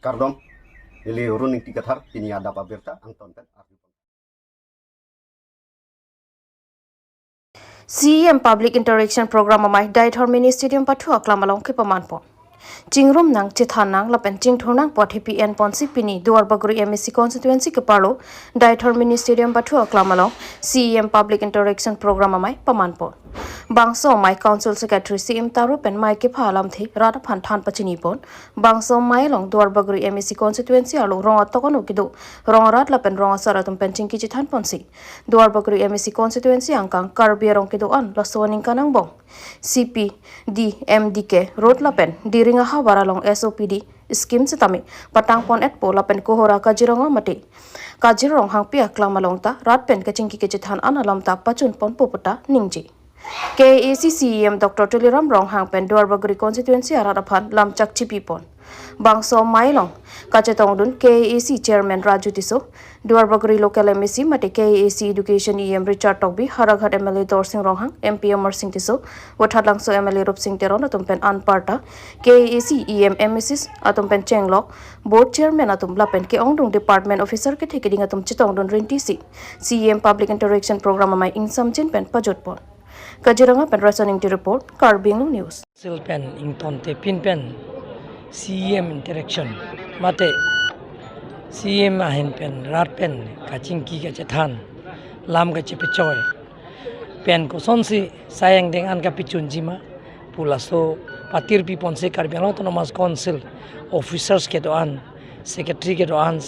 Kardom, ili running tikathar ini ada pabirta Anton pen. CEM Public Interaction Program amai Daithor Mini Stadium patu aklamalong ke pamanpo. Jingrum nang chithanang lapen jingthornang pothipi en ponsi pini duar baguri MSC constituency ke parlo Daithor Mini Stadium patu aklamalong CEM Public Interaction Program amai pamanpo. Bangso mai Council Secretary CM Taru pen mai ke phalam thi rada phan than pachini pon bangso mai long duar baguri MSC constituency alo rong atokonu kidu rong rat lapen rong saratum pen chingki chithan ponsi duar baguri MSC constituency angkang Karbi Anglong kidu an lasoning kanang bong CP DMDK road lapen diringa hawara long SOPD scheme setami patang pon et po lapen kohora kajirong mati kajirong hang pia klamalong ta rat pen ke chingki ke chithan an alam ta pachun pon poputa ningji KAC CEM Dr. Tuliram Rong Hang Pen Duar Bagri constituency Aradapan Lam Chakchi Pipon Bangso Mailong Kachetong Dun KAC Chairman Raju Tiso Duar Bagri Local MSC Mate KAC Education EM Richard Togbi Haraghat MLA Dor Singh Rong Hang MP Amar Singh Tiso Wathat Langso MLA Rup Singh Teron Atum Pen Anparta KAC EM MSC Atum Pen Chenglok Board Chairman Atum Lapen Ke Ongdung Department Officer Ke Thekeding Atum Chitong Dun Rin TC CEM Public Interaction Program Amai Insam Chin Pen Pajotpon Kajiranga pen returning to report Karbi Anglong News. Silpen ington te pinpen CEM interaction mate CEM ahen pen rat pen kaching ki ka chethan lam ka chepechoy pen ko sonsi sayang deng an ka pichun jima pulaso patir pi ponse Karbi Anglong autonomous council officers ke doan secretary ke doan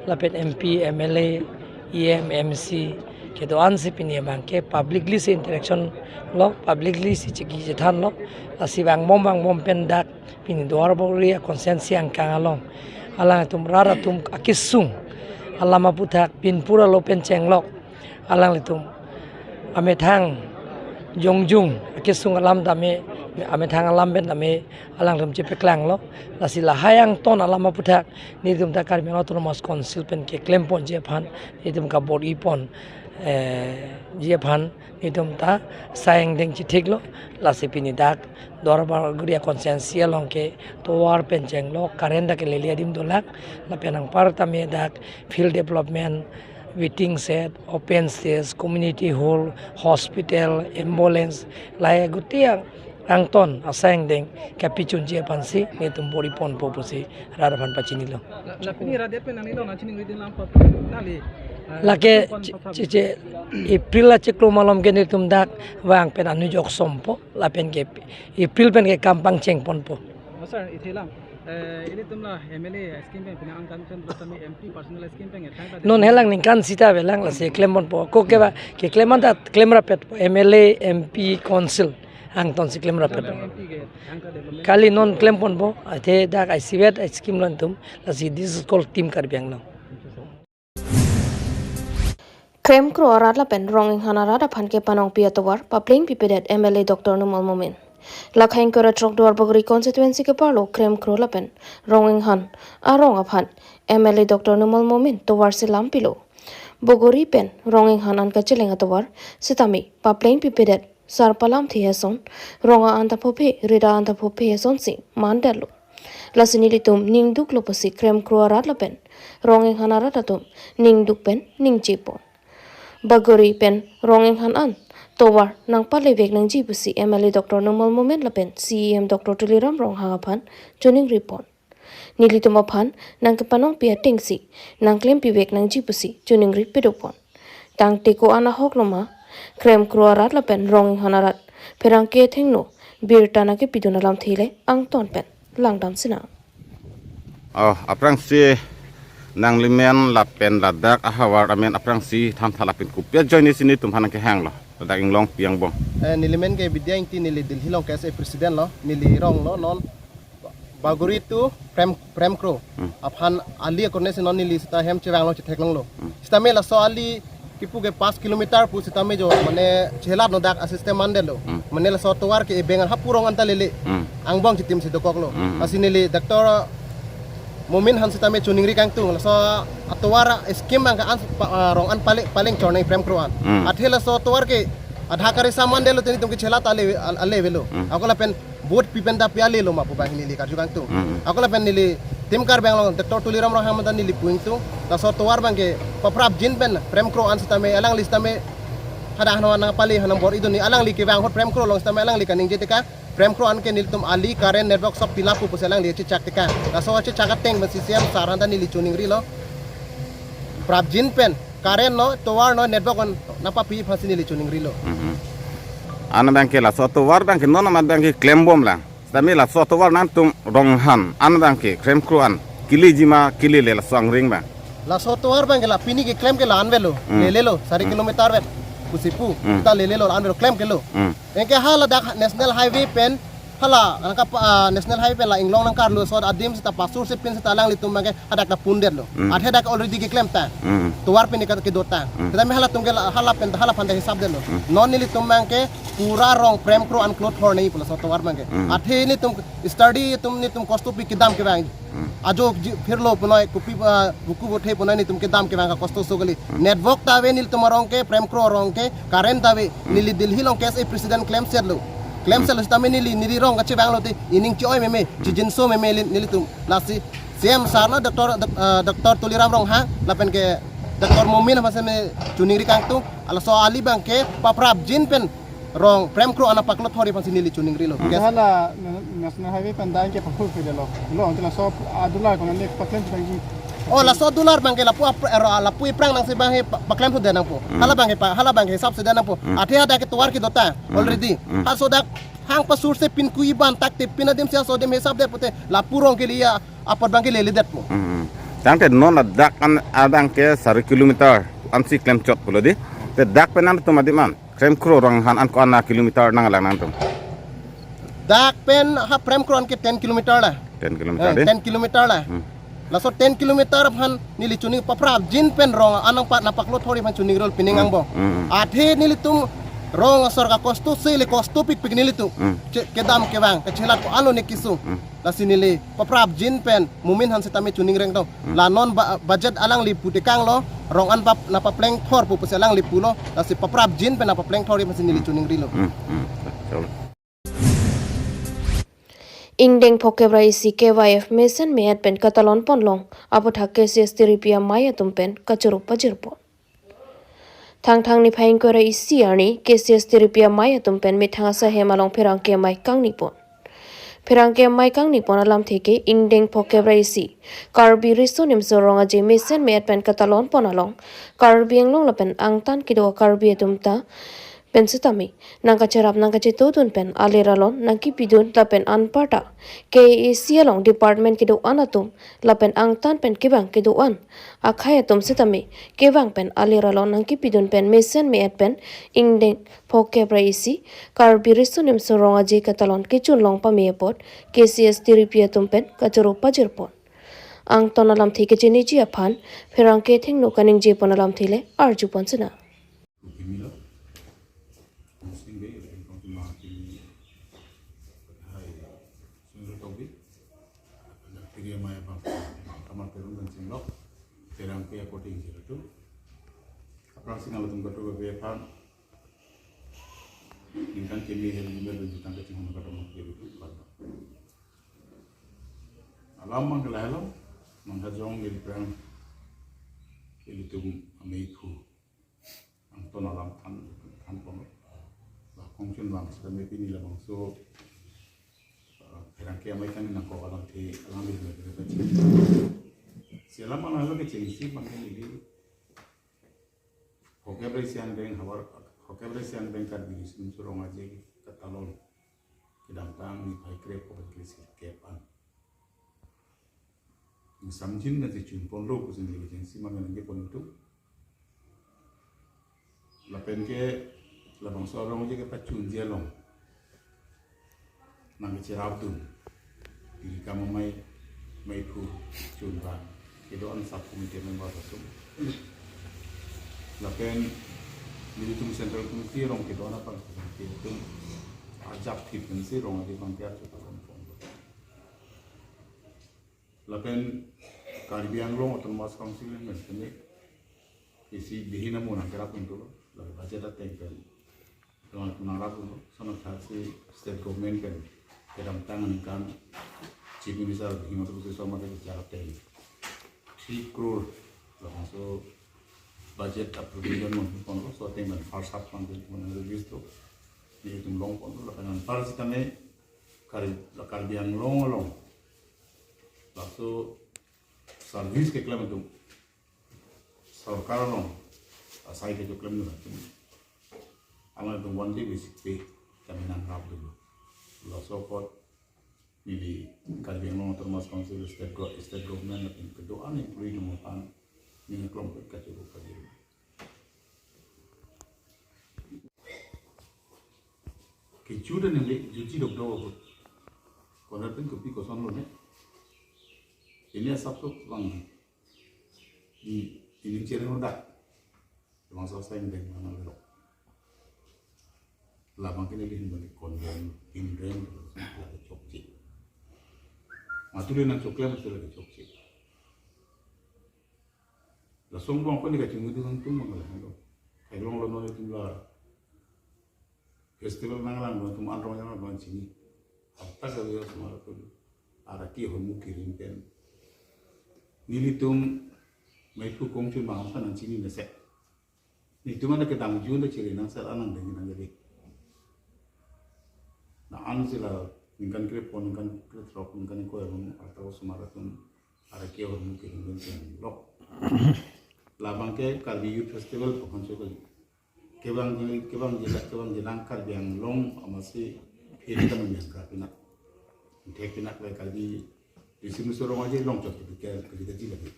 lapet MP MLA EM MC ke doan se pini bangke publicly se interaction lo publicly si chiki jethan lo asi bang mom pen dak pini doar bori konsensi ang kangalong alang tum rara tum akisung alama puthak pin pura lo pen chenglok alang litum ame thang jongjung akisung alam dame ame thang alam ben dame alang tum chepe klang lo lasila hayang ton alama puthak ni tum ta Karbi Anglong autonomous council pen ke claim pon je phan ni tum ka board ipon je phan idom ta sayang deng chi thik lo la se pini dak dorbar guria konsensia long ke towar penjeng lo karenda ke lelia dim dolak la penang parta me dak field development waiting set open space community hall hospital ambulance lai gutiang angton asayang deng kapichun je pansi ni tum bori pon popusi rarapan pachini lo lapini radet pen ani lo na chini ngidin lam pa nali lake cice April la ceklo malam geni tum dak wang pen anu jok sompo la pen ke April pen ke kampang ceng pon po sir itelang ini tumla MLA scheme pen angkan pen bertami MP personal scheme pen non helang ningkan sita belang la se klemon po ko ke ba ke klemanda klemra pet po MLA MP council angton si klemra pet kali non klempon po ate dak ai siwet ai scheme lon tum la si this is called team Karbi Anglong Krem kro arat la pen ronging hanara da phan ke panong pia towar papling pipedet MLA Dr. Numal Momin lakhain kora trok duar bagri constituency ke parlo krem kro la pen ronging han arong aphan MLA Dr. Numal Momin towar se lampilo bogori pen ronging han an ka chelenga towar sitami papling pipedet sarpalam thiason ronga anta phope rida anta phope heson si mandalo lasini litum ningduk lopasi krem kro arat la pen ronging hanara datum ningduk pen ningchipon Bagori pen rongeng han an towar nang palevek nang jibusi MLA Dr. Numal Momin lapen CEM Dr. Tuliram Rong Hangapan joining report nilituma phan nang kepanong pia tingsi nang klem pivek nang jibusi joining repidopon tang teko ana hokloma krem kruarat lapen rongeng hanarat perang ke thengno birtana ke pidunalam thile ang ton pen langdam sina aprang si nang limen lapen ladak ahawar amen aprang si tham thalapin kupia join sini tum hanan ke hang lo ladak inglong piang bong nilimen ke bidya inti nili dilhi long ke president lo nili rong lo non baguri tu prem kro aphan ali korne se non nili sta hem chewang lo chethek long lo sta me la so ali kipu ke 5 kilometer pu sta me jo mane chela no dak assistant mande lo mane la so towar ke bengan hapurong anta lele angbong chitim si dokok lo asinili doctor Momin han sitame chuning ri kang tung so atwara scheme ang rong an paling chornai prem kruan athela so towar ke adha kare saman delo teni tumke chela tale ale velo akola pen boat pipen da piale lo ma pu bang nili ka jukang tung akola pen nili tim Karbi Anglong Dr. Tuliram Rahmatan nili puing tu la so tuar bangke paprap jin pen prem kro an sitame alang listame hada hana na pali hanam bor iduni alang li ke bang hot prem kro long sitame alang li kaning jetika prem kro an ke nil tum ali karen network sop pilapu puselang li chi chak tika la so chi chakat teng ban CCM saranda nili chuning ri lo prap jin pen karen no tuar no network on napa pi phasi nili chuning ri lo Ana bangke la suatu war bangke nona ma bangke klaim bom lang. Tapi la suatu war nantum ronghan. Ana bangke klaim kruan kili jima kili le la suang ring bang. la so tuar bangke la pini ke claim ke la anvelo le lo sari kilometer vet kusipu ta le lo anvelo claim ke lo engke hala dak national highway pen hala angka national highway la inglong nang karlo so adim sita pasur se pin sita lang litum bangke adak na pundet lo adhe dak already ke claim ta tuar pini ke dota tetapi hala tungke hala pen hala pande hisab de lo non nili tum bangke pura rong prem kro an cloth hor nahi pula so tuar bangke adhe ni tum study tum ni tum cost pi kidam ke bang ajo फिर लो पुनः कुपी बुकु बोठे पुनः नि तुमके दाम के बांगा कष्ट सोगली नेटवर्क तावे नील तुमारों के प्रेम क्रो रों के कारण तावे नीली दिल्ली लों केस ए प्रेसिडेंट क्लेम सेल तमे नीली रों अच्छे बांग लोते इनिंग चोय में जिजिनसो में नीली तुम लासी सीएम सारना डॉक्टर तुलिराम रों हा लापेन के डॉक्टर मोमिन हमसे में चुनिंगरी कांग तु अला सो आली बांग के पापराब जिन pen rong prem kro anak paklo thori pansi nili chuning rilo hala national highway pandai ke pakul ke lo antela so adular kono nek paklem tangi oh la so dolar bangke la pu prang nang se banghe paklem pu denang po hala bangke sab se denang po athe ada ke tuar ki dota already ha so dak hang pasur se pin kui ban tak te pin adem se so dem hesab de pote la purong ke liya apar bangke le det po Tangte non dak an adang ke 1 kilometer ansi klem chot pulo di. Te dak penan tu madiman. Krem kro ronghan an ko ana kilometer nang lang nang tum. dak pen ha prem kro an ke 10 kilometer la 10 kilometer de. 10 kilometer la la so 10 kilometer phan nili chuning papra jin pen rong anang pa napaklo thori phan chuning rol piningang bo athe nili tum rong sorga kosto sele kosto pik pik nili tu ke dam ke bang ke chelat ko alo ne kisu la sinili papra jin pen mumin han setame chuning reng do la non budget alang li putikang lo rong an pap napa pleng thor pu puselang li pulo la si papra jin pen napa pleng thori phan sinili chuning rilo Ingdeng pokebra isi KYF Mason meat pen katalon ponlong apotha KCS tiripia maya tumpen kachuru pajirpo thang ni phaing kora isi ani KCS tiripia maya tumpen mithanga sa hemalong pherang ke mai kangni pon alam theke ingdeng pokebra isi Karbi risonim zoronga je Mason meat pen katalon ponalong Karbi Anglong lapen angtan kido Karbi tumta pensitami nangka cerap nangka cetodun pen aliralon nangki pidun lapen anparta KAC along department kido anatum lapen angtan pen kibang kido an akhayatum sitami kibang pen aliralon nangki pidun pen Mason meat pen ingdeng pokebra isi Karbi risonim soronga je katalon kichun long pamiepot KCS tiripiatum pen kachoro pajirpon ang tonalam thike jeniji aphan pherang ke thingno kaning je ponalam thile arju ponsina Singal tum katu be pan ingkan kini hel limel jutan kecing hon katu mak itu pan alam manggalalo manghajong ngil prang ilitum ameiku anton alam kan pon ba kongchun bang sedame pini la bang so kerang ke amai kan nang ko alam thi alam ni le kecing sialam manalo kecing si mangkel ini Hokebresian bank Karbi sim surong aja katalon kedantang ni pai krep ko klisi kepan samjin na jun pon ro ko sin li jeng si mangan nge pon tu la pen ke la bang sorong aja ke pacun jelong nang cerap tu di kamu mai pu chun ba kedo an sap komite member tu lapen militum central committee rong kita na pang itu ajak tipensi rong di pangtiar kita kompon lapen Karbi Anglong autonomous council ini isi dihina muna kira pintu lalu baca datang kan dengan penarap itu sana kasih state government kan dalam tangan kan Chief Minister Himata Biswa Sharma ke bicara tadi 3 crore so budget approval mon so teman first half mon release to ni tum long pon la kan first kami Karbi Anglong so service ke klaim tu sarkar long asai ke klaim tu amal tu one day basic pay kami nang rap dulu la so pot Nili Karbi Anglong termas council state government in kedua ni perlu dimuatan ni kelompok kacau kerja. Kecuali ni juji doktor, kalau tu kopi kosan lo ni, ini asap tu bang di cerita lo dah, bang selesai ni mana lo, labang kini dia balik konven, indren, lagi cokcik. Matulin nak coklat mesti lagi cokcik. Langsung buang apa ni kacang muda tu mengalah lo. Kalau lo nol itu lah. Festival mengalah lo tu orang yang orang sini. Apa sahaja semua tu. Ada kira mungkin kan. Nili tu mereka kongsi bahasa nang sini nasi. Ni tu mana kita mujur le ciri nang sel anang dengan nang jadi. Nah anu sila Ningkan kiri pon, ningkan kiri trok, ningkan iko yang atau semaratun ada kia orang mungkin dengan lok. Labang ke Karbi Youth Festival pun cukup. Kebang jelang Karbi Anglong masih ini kan menjangka pinak. Tek pinak le Karbi di sini sorong aja long cok tu kerja kecil lagi.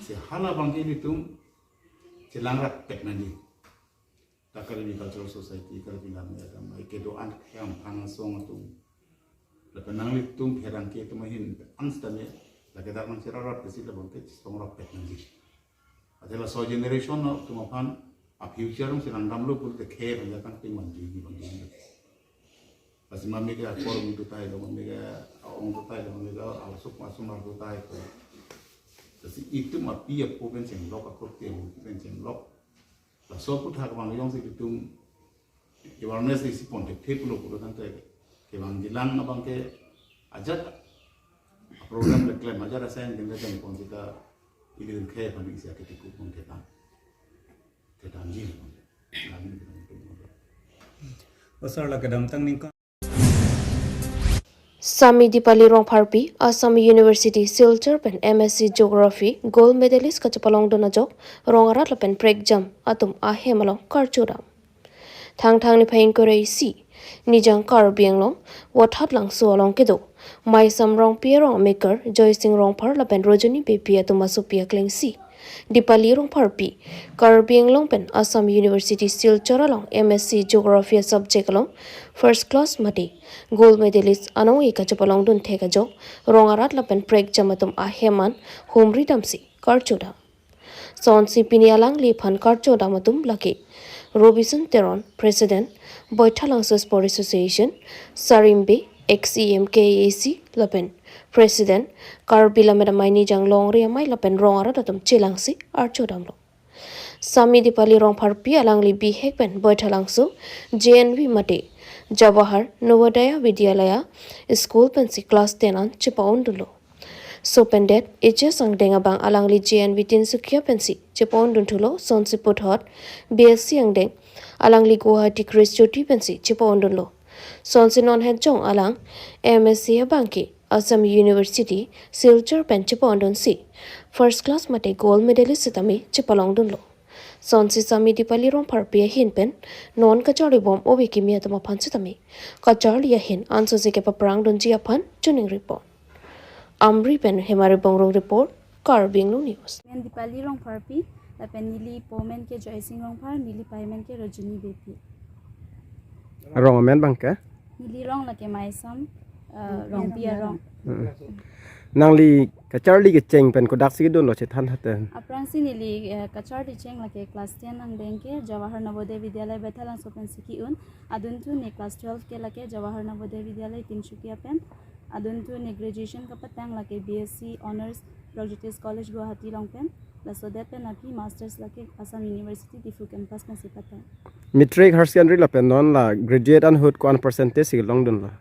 Sehala bang ini tu jelang rak pek nanti. Tak Karbi Cultural Society Karbi Lam ya kan. Ikedoan yang panasong tu. Lepas nang litung herang kia tu mahin anstanya, lagi tak macam rarat kesi lepas tu setengah rapet nanti. Adalah so generation tu makan a future mesti nang dalam lu pun terkeh banyak kan timan jadi banyak. Pasti mami ke forum itu tay, mami ke orang itu tay, mami ke alasuk masuk mar itu tay. Jadi itu mapi ya pun pencen lok aku tiang pencen lok. Lah so pun hak bang yang sih itu, awareness isi pun terkeh lu pun kan terkeh. Kebang jelang abang ke ajat program reklam ajar rasa yang kita jangan pun kita ini ke pandai isi aktif pun kita jil kami Pasal lah kadang tang ni Sami Dipali Rong Pharpi, Assam University Silchar pen MSc Geography Gold Medalist kachapalong donajok rongarat lapen break jam atum ahemalong karchuram. Thang ni phain korei si Nijang Karbi Anglong wathat lang sualong kedo mai sam rong pia rong maker joy sing rong phar la pen rojani be pia tu masu pia kleng si Dipali rong Pharpi Karbi Anglong pen Assam University Silchar along MSc Geography subject along first class mati gold medalist anong ikachapalong dun theka jo rongarat la pen break jamatum aheman humri damsi karchuda sonsi pinialang li phan karchuda matum laki Robinson Teron President Boithalang Sport Association, Sarimbe, XEMKAC, Lapen, President, Karbi Lamedamaini Jang Long Riamai Lapen Rongara Datum Chilangsi, Archodamlo. Sami Dipali Rong Pharpi Alangli B Hekpen, Boithalangsu, JNV Mate, Jawahar, Novodaya Vidyalaya, School Pensi Class 10 an Chipaundulo. So pendet, HS ang denga bang alangli JNV Tinsukia Pensi, Chipaunduntulo, Sonsi Puthot, BSc ang deng, alangli Guwahati Christioti Pensi, Chipaundunlo. Sonsi non head jong alang, MSc Abanki, Assam University, Silchar Pen Chipaundun si, first class mate gold medalist sitami, Chipalongdunlo. Sonsi Sami Dipali Rong Pharpi hin pen, non kachari bom obi kimia tama pan sitami, kachari hin anso zike paprang dun jia pan, tuning report. Amri pen hemare bongrong report Karbi Anglong news. Men Dipali Rong Pharpi la pen nili pomen ke Joy Sing Rong Phar nili paimen ke Rajuni Bepi. Rong amen bang ke? Nili rong la ke maisam rong pia rong. Nang li kachar li ke cheng pen ko dak si don lo che than haten. Aprang si nili kachar di cheng la ke class 10 ang deng ke Jawahar Navodaya Vidyalay Bethalang Sopen Siki un adun tu ne class 12 ke la ke Jawahar Navodaya Vidyalay Tinsukia pen adun tu ne graduation ka patang la ke BSc honors Projectis College Guwahati long pen la so that pen api masters la ke Assam University Difu campus में से patang Matric higher secondary la pen non la graduate an hut ko an percentage si long don la.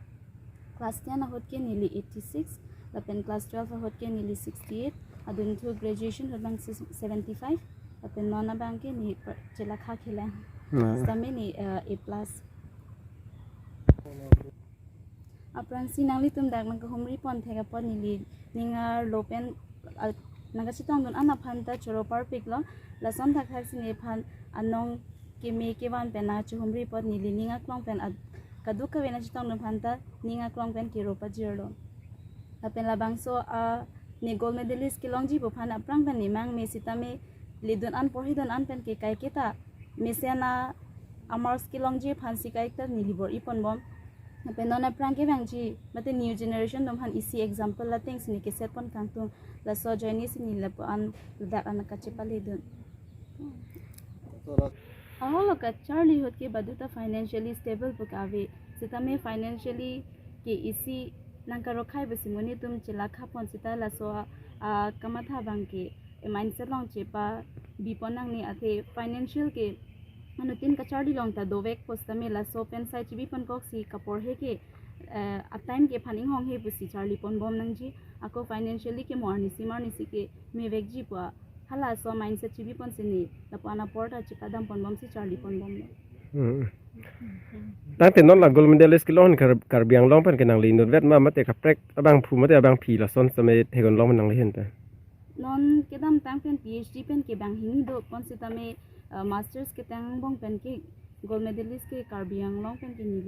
class 10 ahot ke nearly 86 la pen class 12 hot ke nearly 68 adun to graduation hot bang 75 la pen nona bang ke ni chela kha khela stame ni A plus apran sinangli tum dak man ko humri pon thega pon ni ninga lopen naga sitong don ana phanta choro par piklo la som thak thak sine phan anong ke me ke wan pen na chu humri pon ni ninga klong pen kadu ka wena sitong don phanta ninga klong pen ke ro pa jirlo la pen la bangso a ni gold medalist ke longji bo phan aprang pen ni mang me sitame lidon an porhi don an pen ke kai ke ta mesena amar skill longji phan sikai ta ni libor ipon bom penona prangke bangji mate new generation dom han isi example la things ni ke set pon kang tum la so joini sini la an dak an ka chepali dun aholo ka charlie hot ke baduta financially stable bukave sitame financially ke isi nangka rokhai besimoni tum chela kha pon sita la so kamatha bangke mindset long chepa biponang ni ate financial ke anu tin ka chardi long ta dovek postame la so pen sai chibi pon kok si kapor he ke a time ke phaning hong he pusi charli pon bom nang ji ako financially ke morni si ke me vek ji pa hala so mindset chibi pon sini la pana porta chikadam pon bom si charli pon bomตั้งแต่นั้นละgold medalist กิโลนKarbi Anglongเป็นกันนางลีนุดเวทมาเตะกับเปรกบางภูมาเตะบางพีละซ้อนสมัยเฮกันลองมันนางลีเห็นไป non kedam tang pen PhD pen ke bang hini do pon sitame masters ke tang bong pen ke gold medalist ke Karbi Anglong pen ke ni